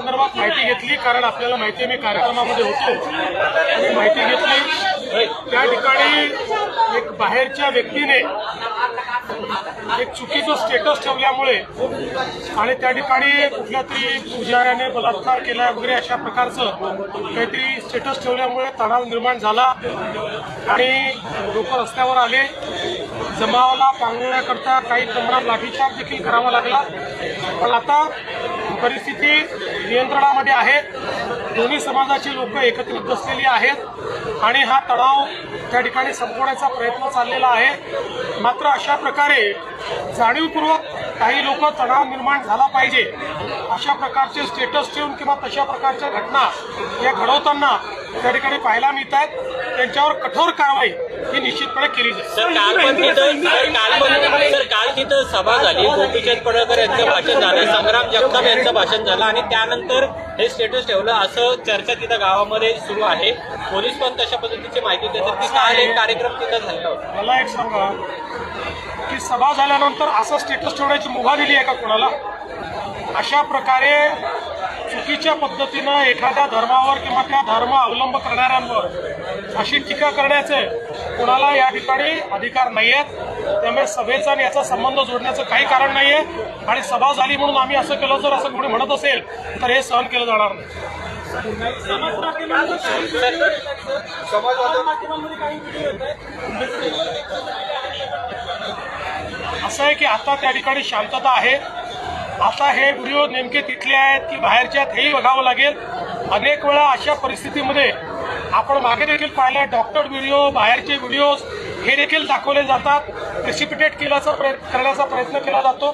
संदर्भात माहिती घेतली, कारण आपल्याला माहिती आहे मी कार्यक्रमामध्ये होतो आणि माहिती घेतली। त्या ठिकाणी एक बाहेरच्या व्यक्तीने एक चुकीचं स्टेटस ठेवल्यामुळे आणि त्या ठिकाणी कुठल्या तरी पुजाऱ्याने बलात्कार केला वगैरे अशा प्रकारचं काहीतरी स्टेटस ठेवल्यामुळे तणाव निर्माण झाला आणि लोक रस्त्यावर आले। जमावाला पांगवण्याकरता काही प्रमाणात लाठीचार्ज देखील करावा लागला, पण आता परिस्थिती नियंत्रणामध्ये आहे। दोन्ही समाजाची लोक एकत्रित बसलेली आहेत आणि हा तणाव त्या ठिकाणी संपवण्याचा प्रयत्न चाललेला आहे। मात्र अशा प्रकारे जाणीवपूर्वक काही लोक तणाव निर्माण झाला पाहिजे अशा प्रकारचे स्टेटस ठेवून किंवा तशा प्रकारच्या घटना या घडवताना त्या ठिकाणी पाहायला मिळत आहेत। त्यांच्यावर कठोर कारवाई ही निश्चितपणे केली जाईल। काल तिथं सभा झाली, गोपीचंद पडळकर यांचं भाषण झालं, संग्राम जगताप यांचं भाषण झालं आणि त्यानंतर हे स्टेटस ठेवलं असं चर्चा तिथं गावामध्ये सुरू आहे। पोलीस पण तशा पद्धतीची माहिती देतात की काल एक कार्यक्रम तिथं झाला होता। मला एक सांगा की सभा झाल्यानंतर असं स्टेटस ठेवण्याची मुभा दिली आहे का कोणाला? अशा प्रकारे चुकीच्या पद्धतीनं एखाद्या धर्मावर किंवा त्या धर्म अवलंब करणाऱ्यांवर अशी टीका करण्याचे कोणाला या ठिकाणी अधिकार नाही आहेत। त्यामुळे सभेचा आणि याचा संबंध जोडण्याचं काही कारण नाही आहे आणि सभा झाली म्हणून आम्ही असं केलं जर असं कोणी म्हणत असेल तर हे सहन केलं जाणार नाही। असं आहे की आता त्या ठिकाणी शांतता आहे। आता हे व्हिडिओ नेमके तिथले आहेत की बाहेरचे आहेत हेही बघावं लागेल। अनेक वेळा अशा परिस्थितीमध्ये आपण मागे देखील पाहिलं, डॉक्टर व्हिडिओ, बाहेरचे व्हिडिओज हे देखील दाखवले जातात, प्रेसिपिटेट करण्याचा प्रयत्न केला जातो।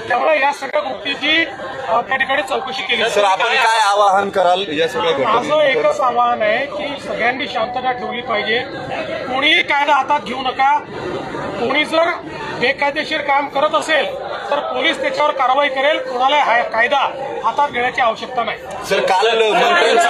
त्यामुळे या सगळ्या गोष्टीची त्या ठिकाणी चौकशी केली। सर, आपण काय आवाहन कराल या सगळ्या? माझं एकच आवाहन आहे की सगळ्यांनी शांतता ठेवली पाहिजे, कोणीही कायदा हातात घेऊ नका। कोणी जर बेकायदेशीर काम करत असेल तर पोलीस त्याच्यावर कारवाई करेल, कोणाला कायदा हातात घेण्याची आवश्यकता नाही। सर, काल मंत्र्यांचं